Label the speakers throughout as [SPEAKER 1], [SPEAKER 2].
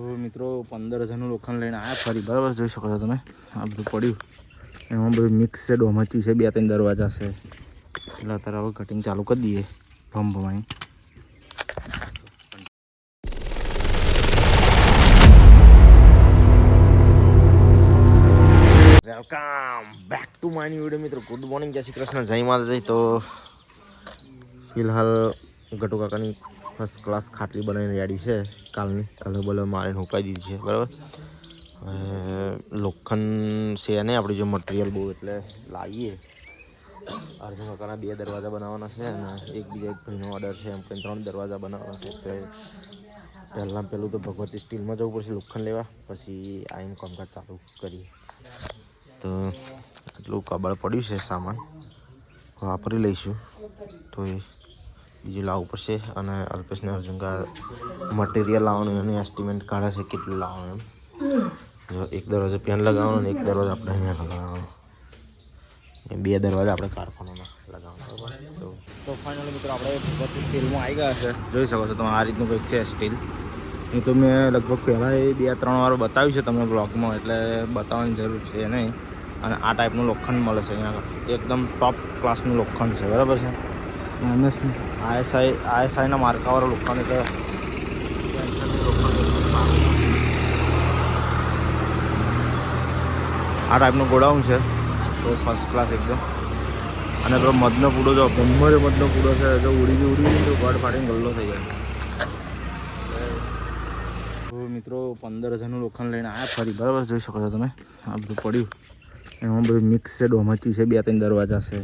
[SPEAKER 1] મિત્રો 15,000 લોખંડ લઈને આવ્યા ફરી બરાબર જોઈ શકો છો તમે આ બધું પડ્યું એમાં બધું મિક્સ છે ડોમચી છે 2-3 દરવાજા છે એટલે અત્યારે હવે કટિંગ ચાલુ કરી દઈએ ભમાઈ welcome back to my new video મિત્રો ગુડ મોર્નિંગ જય શ્રી કૃષ્ણ જય માતાજી તો ફિલહાલ ગટુ કાકાની ફર્સ્ટ ક્લાસ ખાટલી બનાવીને રેડી છે કાલે બલે મારીને ઉપાઈ દીધી છે બરાબર લોખંડ છે નહીં આપણી જો મટીરિયલ બહુ એટલે લાવીએ અર્જુન કાકાના 2 દરવાજા બનાવવાના છે અને એક ભાઈનો ઓર્ડર છે એમ કંઈ 3 દરવાજા બનાવવાના છે એટલે પહેલું તો ભગવતી સ્ટીલમાં જવું પડશે લોખંડ લેવા પછી આવીને કામકાજ ચાલુ કરીએ તો એટલું કબાડ પડ્યું છે સામાન વાપરી લઈશું તો એ બીજું લાવવું પડશે અને અલ્પેશને અર્જુનકા મટીરિયલ લાવવાનું એનું એસ્ટિમેટ કાઢે છે કેટલું લાવવાનું એમ જો એક દરવાજો પેન લગાવવાનો અને એક દરવાજો આપણે અહીંયા લગાવવાનો એ 2 દરવાજા આપણે કારખાનામાં લગાવવાનો તો ફાઇનલી મિત્રો આપણે ભગવતી સ્ટીલમાં આવી ગયા છે જોઈ શકો છો તમે આ રીતનું કંઈક છે સ્ટીલ એ તો મેં લગભગ પહેલાં 2-3 વાર બતાવ્યું છે તમને બ્લોગમાં એટલે બતાવવાની જરૂર છે નહીં અને આ ટાઈપનું લોખંડ મળે છે અહીંયા એકદમ ટોપ ક્લાસનું લોખંડ છે બરાબર છે એમએસ આઈએસઆઈના માર્કાવાળો લોખંડ એટલે આ ટાઈપનું ગોડાઉન છે તો ફર્સ્ટ ક્લાસ એકદમ અને પેલો મધનો પૂડો જો ગમે મધનો પૂડો છે જો ઉડી તો ગોળ ફાટીને ગલ્લો થઈ જાય તો મિત્રો 15,000 લોખંડ લઈને આવ્યા ફરી બરાબર જોઈ શકો છો તમે આ બધું પડ્યું એમાં બધું મિક્સ છે ડોમચી છે 2-3 દરવાજા છે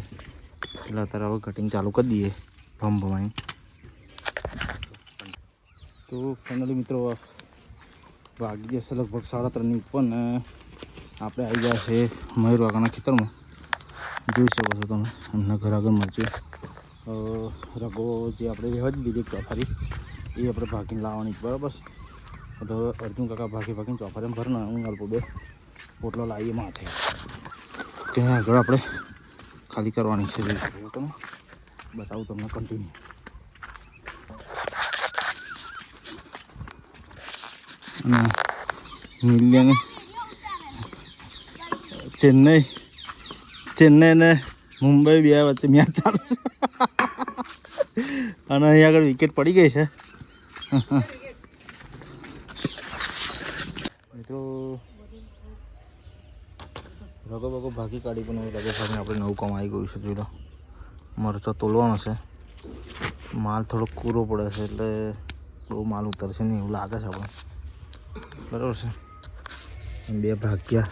[SPEAKER 1] એટલે અત્યારે હવે કટિંગ ચાલુ કરી દઈએ ભમાઈ તો ફાઇનલી મિત્રો વાગી જશે લગભગ 3:30 ઉપર ને આપણે આવી ગયા છે મયુર કાકાના ખેતરમાં જોઈ શકો છો તમે એમના ઘર આગળ મરચી રગો જે આપણે રહેવા જ દીધી ચોફારી એ આપણે ભાગીને લાવવાની બરાબર તો અર્જુન કાકા ભાગીને ચોફારી ભરના હું અલ્પો 2 પોટલો લાવીએ માથે ત્યાં આગળ આપણે ખાલી કરવાની છે જોઈ શકો તમે બતાવું તમને કન્ટિન્યુ અને મિલિયન ચેન્નઈ ને મુંબઈ 2 વચ્ચે મેચ ચાલુ છે અને અહીંયા આગળ વિકેટ પડી ગઈ છે મિત્રો રગો ભાગી કાઢી પણ રગો ભાગીને આપણે નવું કામ આવી ગયું છે જોઈ લો મરચો તોલવાનો છે માલ થોડો કૂરો પડે છે એટલે બહુ માલ ઉતરશે નહીં એવું લાગે છે આપણે બરાબર છે 2 ભાગ્યા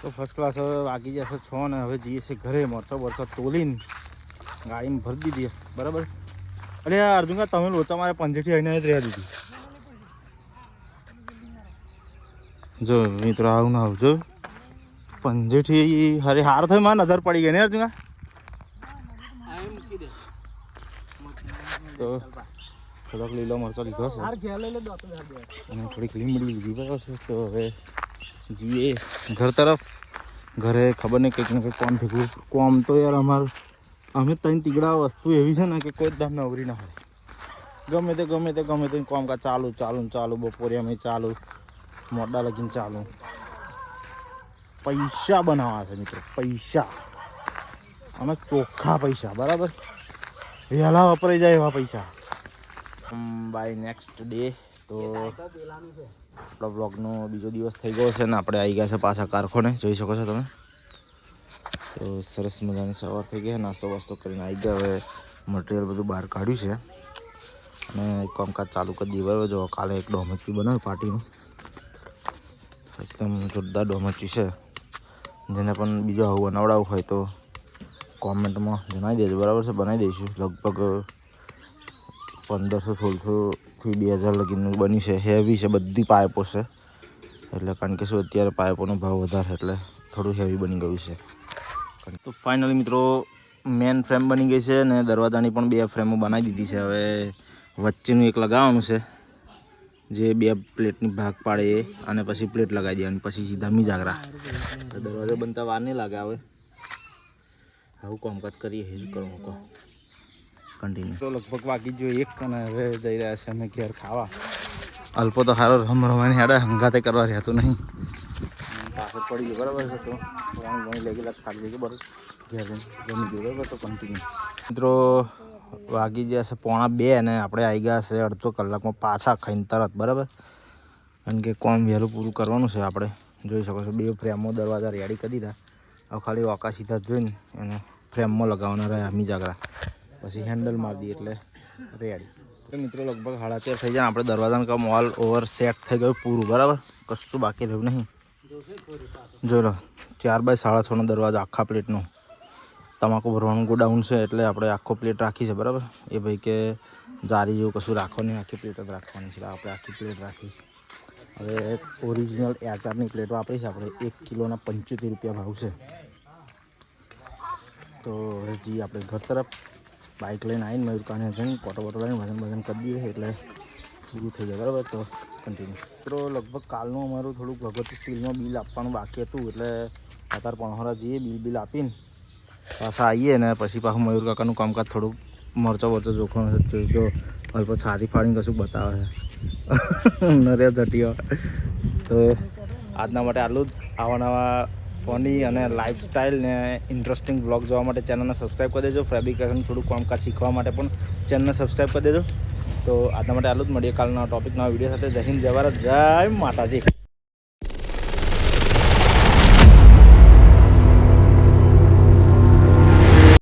[SPEAKER 1] તો ફર્સ્ટ ક્લાસ હવે વાગી જશે 6 ને હવે જઈએ છીએ ઘરે મરચો તોલીને ગાડીમાં ભરી દીધી બરાબર અરે અર્જુનકા તમે લોચા મારે પંજેઠી આવીને જ રહ્યા દીધી જો મિત્રો આવું ના આવજો પંજેઠી અરે હાર થઈ મારે નજર પડી ગઈ ને અર્જુનકા તો થોડોક લીલો મરચો લીધો છે અને થોડીક લીમડી લીધી બરાબર છે તો હવે જઈએ ઘર તરફ ઘરે ખબર નહીં કંઈક ને કંઈક કોમ ભેગું કોમ તો યાર અમારું અમે 3 તીગડા વસ્તુ એવી છે ને કે કોઈ દામ નવરી ના હોય ગમે તે કામકાજ ચાલુ બપોરે અમે ચાલુ મોડા લગીને ચાલુ પૈસા બનાવવા છે મિત્રો પૈસા અમે ચોખ્ખા પૈસા બરાબર વહેલા વપરાઈ જાય એવા પૈસા બાય નેક્સ્ટ ડે તો આપણા બ્લોગનો બીજો દિવસ થઈ ગયો છે ને આપણે આવી ગયા છે પાછા કારખાને જોઈ શકો છો તમે તો સરસ મજાની સવાર થઈ ગઈ નાસ્તો વાસ્તો કરીને આવી ગયા હવે મટીરિયલ બધું બહાર કાઢ્યું છે અને કામકાજ ચાલુ કરી દઈએ બરાબર જો કાલે એક ડોમચી બનાવ્યું પાર્ટીનું એકદમ જોરદાર ડોમચી છે જેને પણ બીજું આવું બનાવડાવું હોય તો કોમેન્ટમાં જણાવી દેજો બરાબર છે બનાવી દઈશું લગભગ 1500-1600થી 2000 લગીનું બન્યું છે હેવી છે બધી પાઇપો છે એટલે કારણ કે શું અત્યારે પાઇપોનો ભાવ વધારે એટલે થોડું હેવી બની ગયું છે તો ફાઇનલી મિત્રો મેન ફ્રેમ બની ગઈ છે અને દરવાજાની પણ 2 ફ્રેમો બનાવી દીધી છે હવે વચ્ચેનું એક લગાવવાનું છે જે 2 પ્લેટની ભાગ પાડે એ અને પછી પ્લેટ લગાવી દેવાની પછી સીધા મીજાગરા દરવાજો બનતા વાર નહીં લાગે હવે આવું કામકાજ કરીએ શું કરવું કહો કન્ટિન્યુ.
[SPEAKER 2] તો લગભગ વાગી ગયો 1 અને હવે જઈ રહ્યા છે અમે ઘેર ખાવા. અલ્પો તો સારો રમવાની હેડે હંગાતે કરવા રહેતો નહીં.
[SPEAKER 1] પાછળ પડી ગયો બરાબર છે. તો ઘણી લઈ ગયેલા ખાલી જગ્યા બરાબર ઘેર જમી ગયું બરાબર. તો કન્ટિન્યુ
[SPEAKER 2] મિત્રો વાગી ગયા છે 1:45 અને આપણે આવી ગયા છે અડધો કલાકમાં પાછા ખાઈને તરત બરાબર. કારણ કે કોમ વહેલું પૂરું કરવાનું છે આપણે. જોઈ શકો છો 2 ફ્રેમો દરવાજા રેડી કરી દીધા. હવે ખાલી ઓકા સીધા જોઈને અને ફ્રેમમાં લગાવવાના રહ્યા મીજાગરા, પછી હેન્ડલ મારી દઈએ એટલે રેડી. તો મિત્રો લગભગ 4:30 થઈ જાય. આપણે દરવાજાનું કામ ઓલ ઓવર સેટ થઈ ગયું પૂરું બરાબર. કશું બાકી રહ્યું નહીં. જોઈ લો 4x6.5નો દરવાજો આખા પ્લેટનો. તમાકુ ભરવાનું ગોડાઉન છે એટલે આપણે આખો પ્લેટ રાખી છે બરાબર. એ ભાઈ કે જારી જેવું કશું રાખો નહીં, આખી પ્લેટ જ રાખવાની છે. આપણે આખી પ્લેટ રાખી છે. હવે ઓરિજિનલ એચઆરની પ્લેટ વાપરી છે આપણે. 1 કિલોના 75 રૂપિયા ભાવ છે. તો હજી આપણે ઘર તરફ બાઇક લઈને આવીને મયુરકાને જઈને કોટો બોટો લઈને વજન કરી દઈએ એટલે પૂરું થઈ જાય બરાબર. તો કન્ટિન્યુ. તો લગભગ કાલનું અમારું થોડુંક ભગવતી સ્ટીલમાં બિલ આપવાનું બાકી હતું એટલે અત્યારે પણહોરા જઈએ બિલ આપીને પાછા આવીએ ને પછી પાછું મયુર કાકાનું કામકાજ થોડુંક મરચો જોખવાનું જો અલ્પ છાતી ફાડીને કશું બતાવે છે નરે જટીઓ. તો આજના માટે આટલું જ. આવા નવા ફની અને લાઈફસ્ટાઈલ ને ઇન્ટરેસ્ટિંગ બ્લોગ જોવા માટે ચેનલને સબસ્ક્રાઈબ કરી દેજો. ફેબ્રિકેશન થોડું કામકાજ શીખવા માટે પણ ચેનલને સબસ્ક્રાઈબ કરી દેજો. તો આજના માટે આટલું જ. મળીએ કાલના ટોપિકના વિડીયો સાથે. જય હિન્દ, જય ભારત, જય માતાજી.